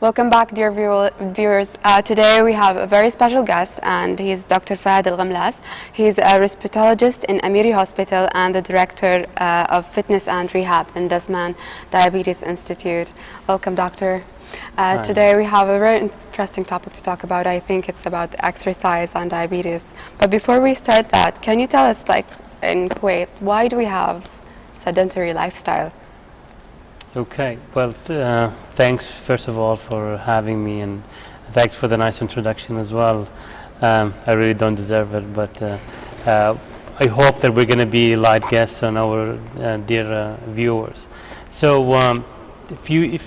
Welcome back, dear viewers. Today we have a very special guest, and he's Dr. Fahad Al Ghimlas. He's a respirologist in Amiri Hospital and the director of fitness and rehab in Dasman Diabetes Institute. Welcome, doctor. Today we have a very interesting topic to talk about. I think it's about exercise and diabetes. But before we start that, can you tell us, like in Kuwait, why do we have sedentary lifestyle? Okay, well, thanks first of all for having me, and thanks for the nice introduction as well. I really don't deserve it, but I hope that we're going to be light guests on our dear viewers. So if you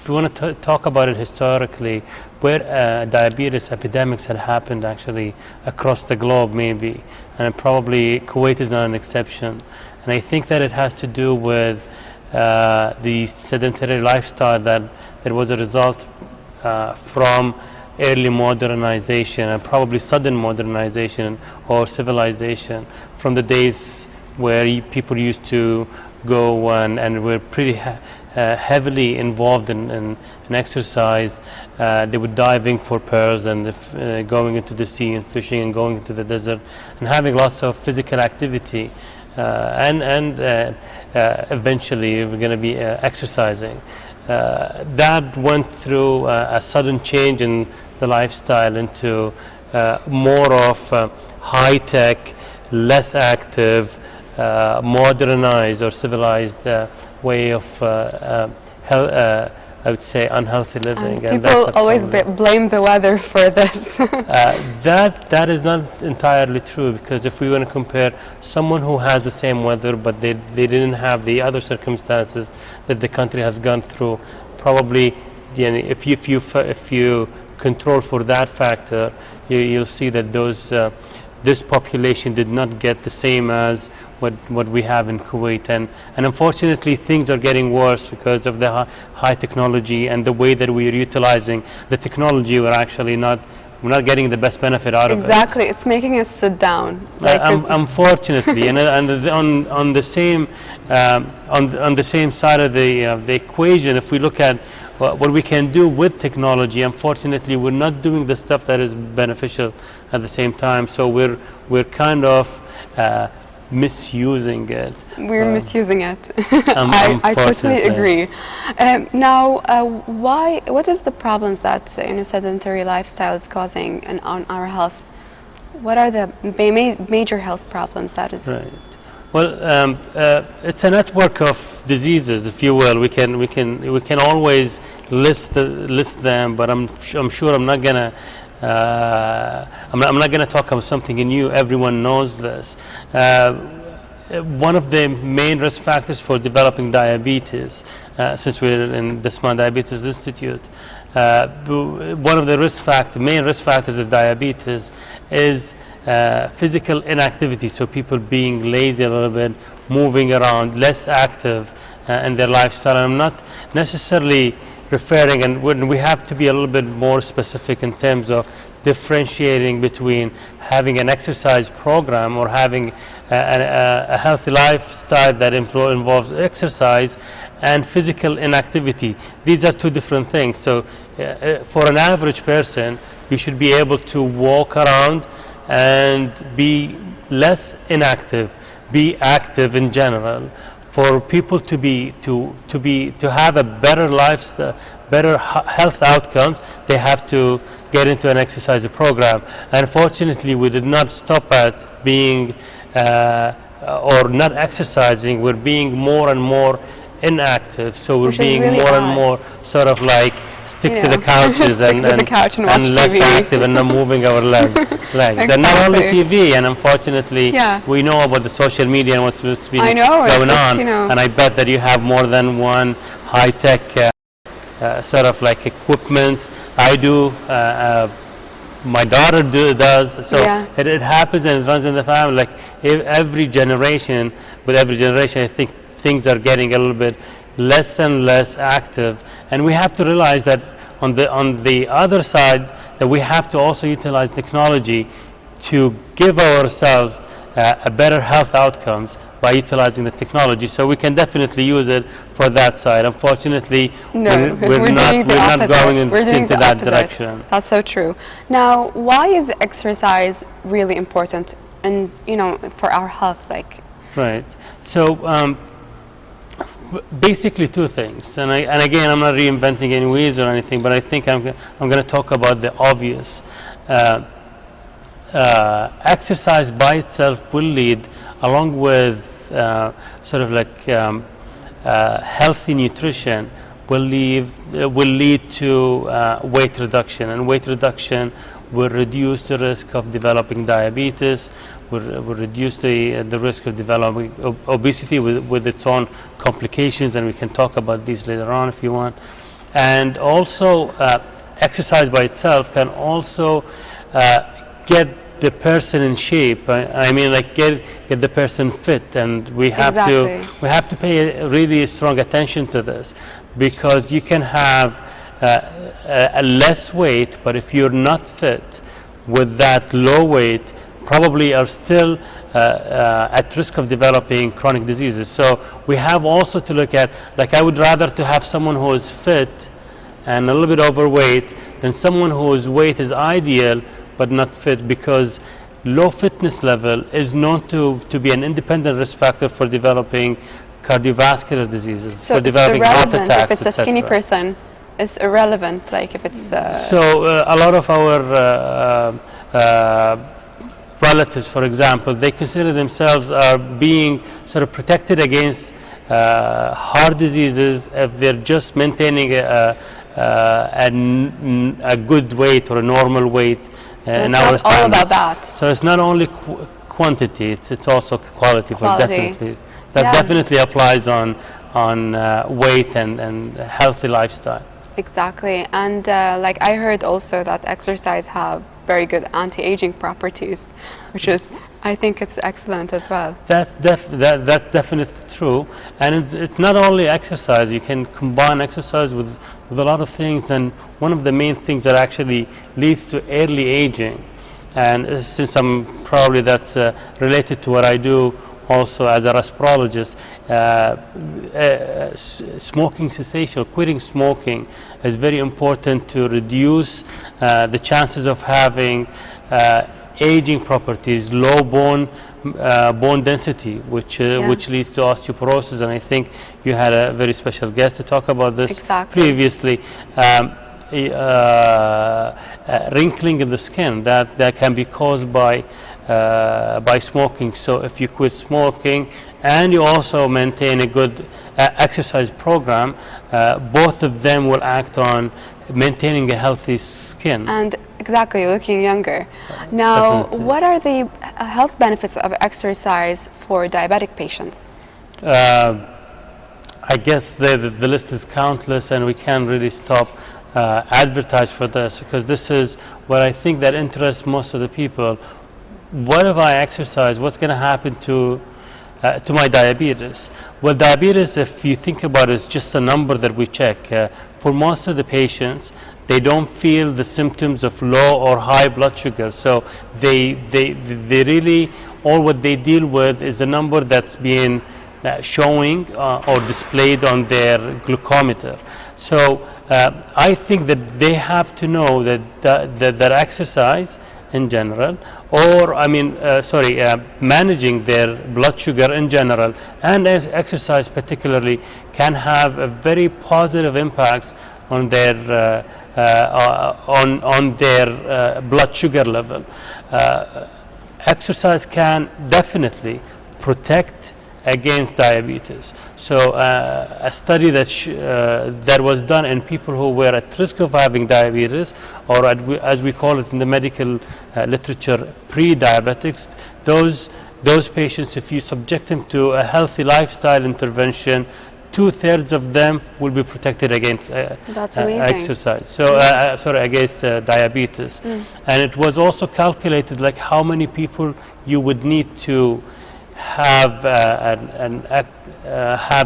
want to talk about it historically, where diabetes epidemics had happened actually across the globe maybe, and probably Kuwait is not an exception. And I think that it has to do with the sedentary lifestyle that was a result from early modernization and probably sudden modernization or civilization, from the days where people used to go and were pretty heavily involved in exercise. They were diving for pearls and going into the sea and fishing and going into the desert and having lots of physical activity. Eventually we're going to be exercising. That went through a sudden change in the lifestyle into more of high-tech, less active, modernized or civilized way of I would say unhealthy living. People always blame the weather for this. That is not entirely true, because if we want to compare someone who has the same weather but they didn't have the other circumstances that the country has gone through, probably if you control for that factor, you'll see that this population did not get the same as what we have in Kuwait, and unfortunately things are getting worse because of the high technology and the way that we are utilizing the technology. We're not getting the best benefit out of it. Exactly, it's making us sit down. Unfortunately, and on the same side of the equation, if we look at what we can do with technology, unfortunately we're not doing the stuff that is beneficial at the same time. So we're kind of misusing it. We're misusing it. I totally agree. Now, what is the problems that sedentary lifestyle is causing on our health? What are the major health problems that is? Right. Well, it's a network of diseases, if you will. We can always list them, but I'm sure I'm not gonna talk about something new. Everyone knows this. One of the main risk factors for developing diabetes, since we're in Dasman Diabetes Institute, one of the main risk factors of diabetes is physical inactivity. So people being lazy a little bit, moving around, less active in their lifestyle. And I'm not necessarily referring, and we have to be a little bit more specific in terms of differentiating between having an exercise program or having a healthy lifestyle that involves exercise and physical inactivity. These are two different things. So for an average person, you should be able to walk around and be less inactive, be active in general. For people to have a better lifestyle, better health outcomes, they have to get into an exercise program. Unfortunately, we did not stop at being or not exercising. We're being more and more inactive. So we're being really more and more sort of like stick to the couches and less active and not moving our legs. Exactly. And not only TV, and unfortunately we know about the social media and what's been going on. And I bet that you have more than one high-tech sort of like equipment. I do. My daughter does. So it happens and it runs in the family. Like every generation, I think things are getting a little bit less and less active, and we have to realize that on the other side, that we have to also utilize technology to give ourselves a better health outcomes by utilizing the technology. So we can definitely use it for that side. Unfortunately, No, we're not going into that direction. That's so true. Now, why is exercise really important, and for our health, like? Right. So basically two things, and again, I'm not reinventing any wheels or anything, but I think I'm going to talk about the obvious. Exercise by itself will lead, along with sort of like healthy nutrition, will lead to weight reduction, and weight reduction will reduce the risk of developing diabetes, will reduce the risk of developing obesity with its own complications, and we can talk about these later on if you want. And also, exercise by itself can also get the person in shape. I mean, like get the person fit, and we have to pay really strong attention to this, because you can have a less weight, but if you're not fit with that low weight, probably are still at risk of developing chronic diseases. So we have also to look at, like, I would rather to have someone who is fit and a little bit overweight than someone whose weight is ideal but not fit, because low fitness level is known to be an independent risk factor for developing cardiovascular diseases, so for developing heart attacks, if it's a skinny person, it's irrelevant, like if it's so a lot of our relatives, for example, they consider themselves are being sort of protected against heart diseases if they're just maintaining a good weight or a normal weight. So it's not all about that. So it's not only quantity; it's also quality. Definitely, that definitely applies on weight and healthy lifestyle. Exactly, and like I heard also that exercise have very good anti-aging properties, which is, I think it's excellent as well. That's definitely true, and it's not only exercise. You can combine exercise with a lot of things, and one of the main things that actually leads to early aging, and since I'm probably that's related to what I do also as a respirologist, smoking cessation, quitting smoking is very important to reduce the chances of having aging properties, low bone density, which leads to osteoporosis. And I think you had a very special guest to talk about this previously. Wrinkling in the skin that can be caused by smoking. So if you quit smoking and you also maintain a good exercise program, both of them will act on maintaining a healthy skin. And exactly, looking younger. Now, what are the health benefits of exercise for diabetic patients? I guess the list is countless, and we can't really stop advertise for this, because this is what I think that interests most of the people. What if I exercise? What's going to happen to my diabetes? Well, diabetes, if you think about it, is just a number that we check. For most of the patients, they don't feel the symptoms of low or high blood sugar. So they really, all what they deal with is the number that's being showing or displayed on their glucometer. So I think that they have to know that exercise in general, or managing their blood sugar in general, and exercise particularly, can have a very positive impacts on their blood sugar level. Exercise can definitely protect against diabetes. So a study that was done in people who were at risk of having diabetes, or as we call it in the medical literature, pre-diabetics, those patients, if you subject them to a healthy lifestyle intervention, 2/3 of them will be protected against exercise. So against diabetes. And it was also calculated like how many people you would need to have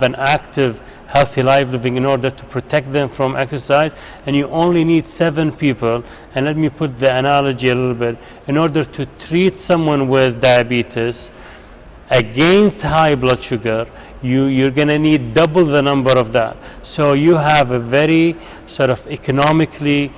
an active, healthy life living in order to protect them from exercise, and you only need 7 people. And let me put the analogy a little bit. In order to treat someone with diabetes, against high blood sugar, you're going to need double the number of that. So you have a very sort of economically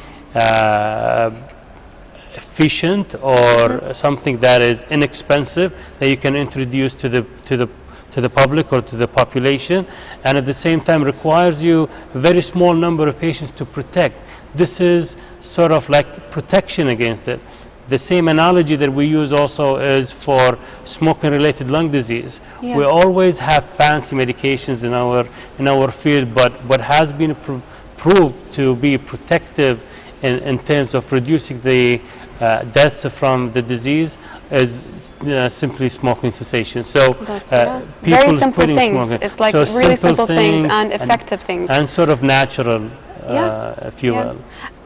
efficient or something that is inexpensive that you can introduce to the public or to the population, and at the same time requires you a very small number of patients to protect. This is sort of like protection against it. The same analogy that we use also is for smoking related lung disease. Yeah. We always have fancy medications in our field, but what has been proved to be protective in terms of reducing the deaths from the disease is simply smoking cessation. So people very simple things. Smoking. It's like so really simple things and effective things. And sort of natural, if you will.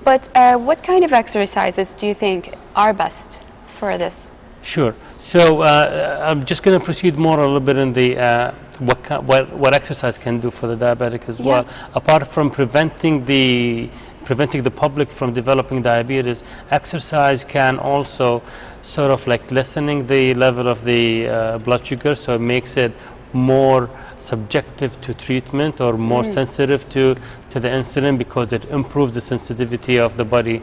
But what kind of exercises do you think are best for this? Sure. So I'm just going to proceed more a little bit in the what exercise can do for the diabetic as well. Apart from preventing the public from developing diabetes, exercise can also sort of like lessening the level of the blood sugar, so it makes it more subjective to treatment or more sensitive to the insulin, because it improves the sensitivity of the body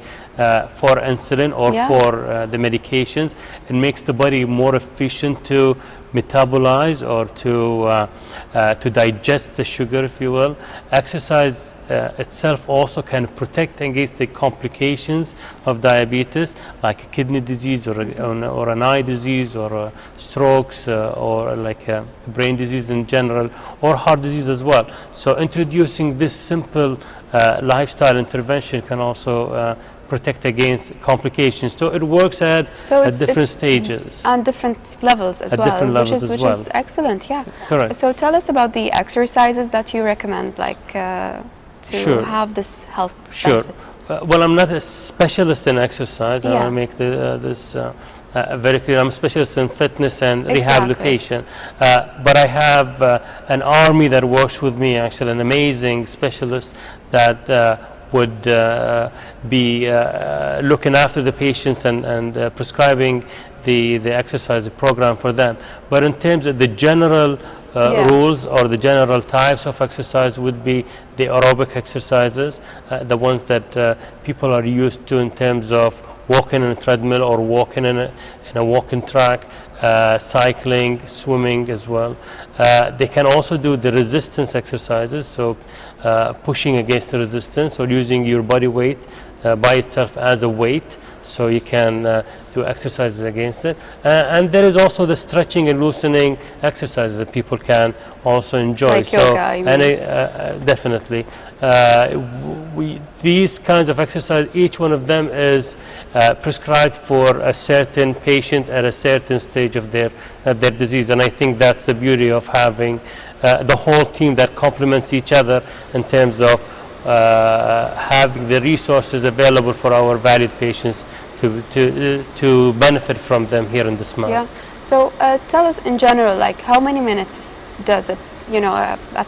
for insulin or for the medications. It makes the body more efficient to metabolize or to digest the sugar, if you will. Exercise itself also can protect against the complications of diabetes, like kidney disease or an eye disease or strokes or like brain disease in general, or heart disease as well. So introducing this simple lifestyle intervention can also protect against complications. So it works at different stages. And different levels as well, which is excellent, yeah. Correct. So tell us about the exercises that you recommend, like to have this health benefits. Well, I'm not a specialist in exercise. I want to make this very clear. I'm a specialist in fitness and rehabilitation. But I have an army that works with me, actually, an amazing specialist that would be looking after the patients and prescribing the exercise program for them. But in terms of the general rules or the general types of exercise would be the aerobic exercises, the ones that people are used to in terms of walking on a treadmill or walking in a walking track, cycling, swimming as well. They can also do the resistance exercises, so pushing against the resistance or using your body weight by itself as a weight, so you can do exercises against it. And there is also the stretching and loosening exercises that people can also enjoy. Like yoga, you mean? Definitely. These kinds of exercise, each one of them is prescribed for a certain patient at a certain stage of their disease, and I think that's the beauty of having the whole team that complements each other in terms of having the resources available for our valued patients to benefit from them here in Dasman. Yeah. So tell us in general, like how many minutes does a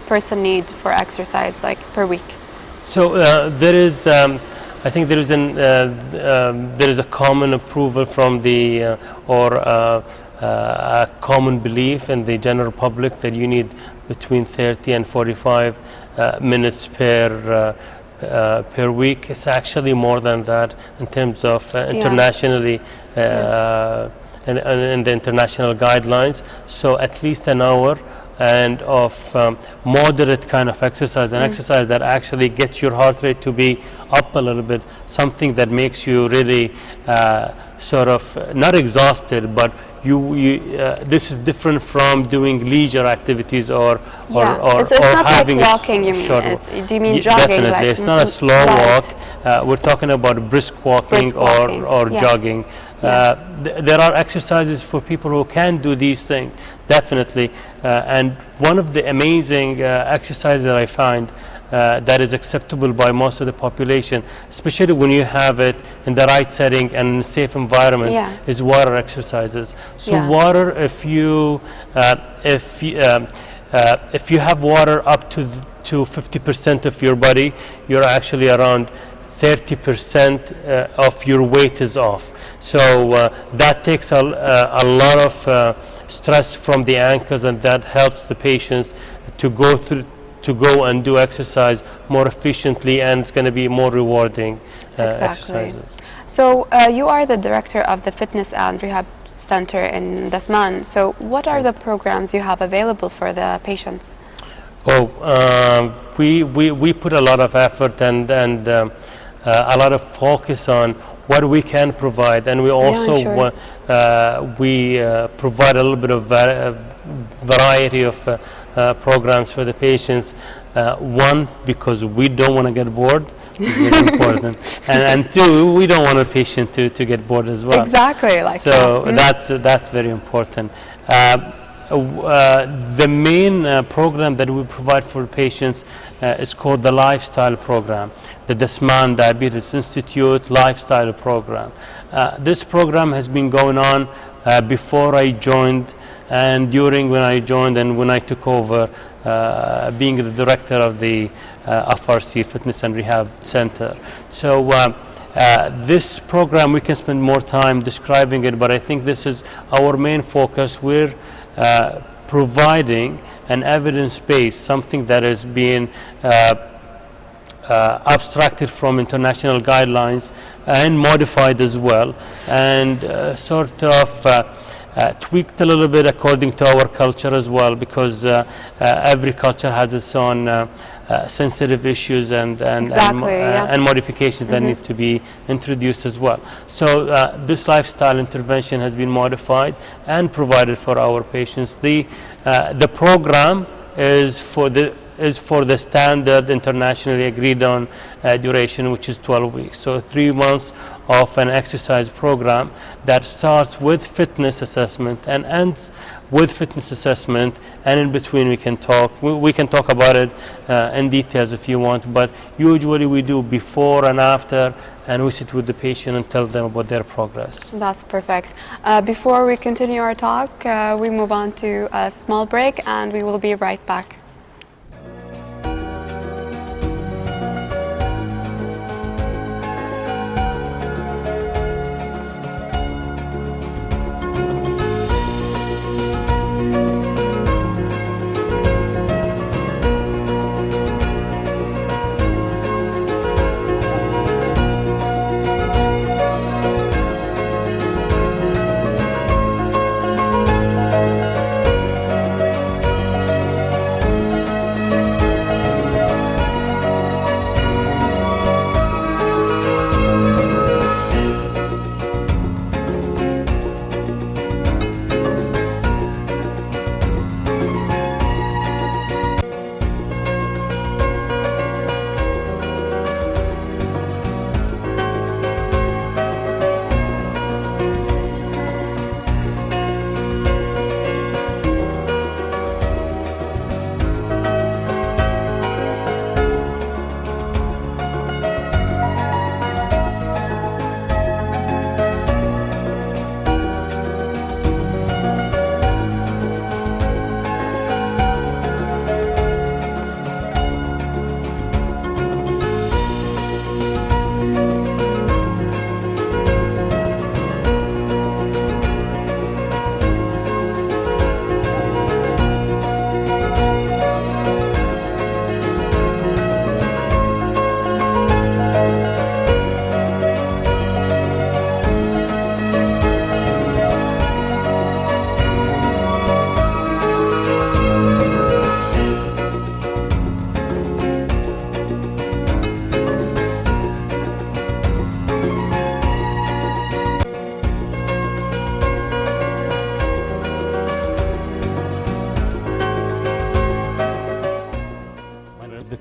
person need for exercise, like per week? So there is, I think there is a common approval from the a common belief in the general public that you need between 30 and 45 minutes per week. It's actually more than that in terms of internationally in the international guidelines. So at least an hour and of moderate kind of exercise, an exercise that actually gets your heart rate to be up a little bit, something that makes you really sort of not exhausted, but this is different from doing leisure activities or it's not having like walking, you mean? Do you mean jogging? Definitely, like it's not a slow walk. We're talking about brisk walking or jogging. There are exercises for people who can do these things, definitely. And one of the amazing exercises that I find that is acceptable by most of the population, especially when you have it in the right setting and in a safe environment, is water exercises. So water, if you have water up to 50% of your body, you're actually around 30% of your weight is off. So that takes a lot of stress from the ankles, and that helps the patients to go and do exercise more efficiently, and it's going to be more rewarding exercises. So you are the director of the Fitness and Rehab Center in Dasman. So what are the programs you have available for the patients? We put a lot of effort and a lot of focus on what we can provide, and we also provide a little bit of variety of programs for the patients. One, because we don't want to get bored, is very important, and two, we don't want a patient to get bored as well. Exactly, that's very important. The main program that we provide for patients is called the lifestyle program, the Dasman Diabetes Institute lifestyle program. This program has been going on before I joined, and during when I joined, and when I took over being the director of the FRC Fitness and Rehab Center. So this program, we can spend more time describing it, but I think this is our main focus. We're providing an evidence base, something that is being abstracted from international guidelines and modified as well, and sort of tweaked a little bit according to our culture as well, because every culture has its own sensitive issues and modifications that need to be introduced as well. So this lifestyle intervention has been modified and provided for our patients. The program is for the standard internationally agreed on duration, which is 12 weeks. So 3 months of an exercise program that starts with fitness assessment and ends with fitness assessment, and in between we can talk about it in details if you want, but usually we do before and after, and we sit with the patient and tell them about their progress. That's perfect. Before we continue our talk, we move on to a small break, and we will be right back.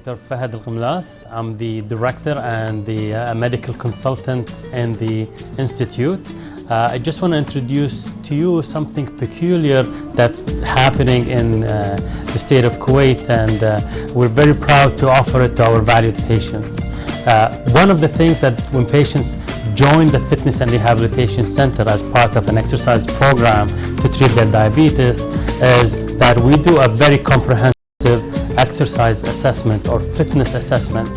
Dr. Fahad Al Ghimlas. I'm the director and the medical consultant in the institute. I just want to introduce to you something peculiar that's happening in the state of Kuwait, and we're very proud to offer it to our valued patients. One of the things that when patients join the Fitness and Rehabilitation Center as part of an exercise program to treat their diabetes is that we do a very comprehensive exercise assessment or fitness assessment.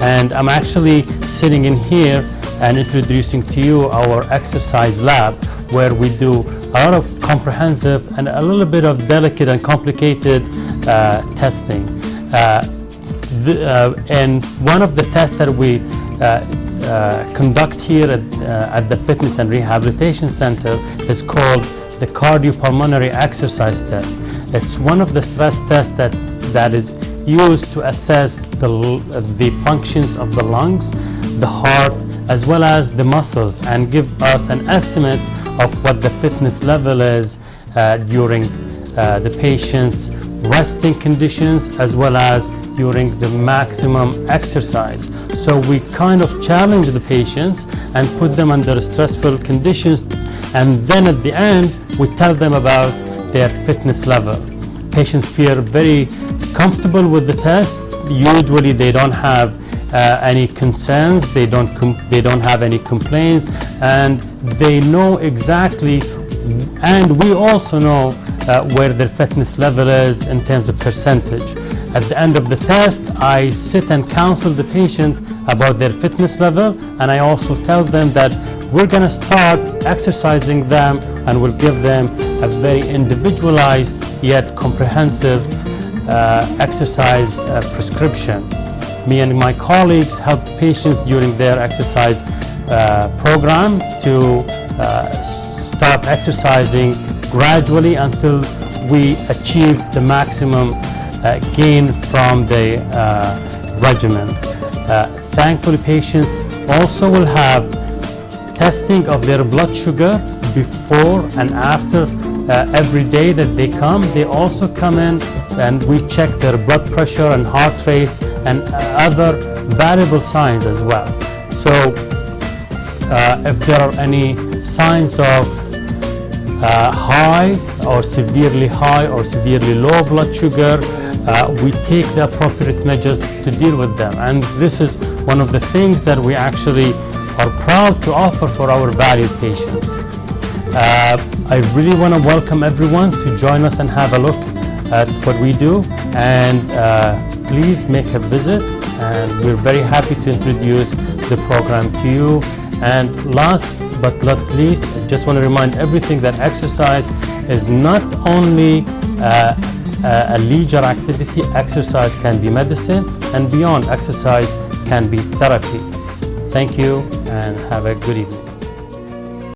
And I'm actually sitting in here and introducing to you our exercise lab, where we do a lot of comprehensive and a little bit of delicate and complicated testing. And one of the tests that we conduct here at the Fitness and Rehabilitation Center is called the cardiopulmonary exercise test. It's one of the stress tests that is used to assess the functions of the lungs, the heart, as well as the muscles, and give us an estimate of what the fitness level is during the patient's resting conditions, as well as during the maximum exercise. So we kind of challenge the patients and put them under stressful conditions, and then at the end we tell them about their fitness level. Patients feel very comfortable with the test. Usually they don't have any concerns, they don't have any complaints, and they know exactly, and we also know where their fitness level is in terms of percentage. At the end of the test, I sit and counsel the patient about their fitness level, and I also tell them that we're going to start exercising them, and we'll give them a very individualized yet comprehensive exercise prescription. Me and my colleagues help patients during their exercise program to start exercising gradually until we achieve the maximum gain from the regimen. Thankfully, patients also will have testing of their blood sugar before and after every day that they come. They also come in and we check their blood pressure and heart rate and other valuable signs as well. So if there are any signs of high or severely low blood sugar, we take the appropriate measures to deal with them. And this is one of the things that we actually are proud to offer for our valued patients. I really want to welcome everyone to join us and have a look at what we do, and please make a visit, and we're very happy to introduce the program to you. And last but not least, I just want to remind everything that exercise is not only a leisure activity. Exercise can be medicine, and beyond exercise can be therapy. Thank you and have a good evening.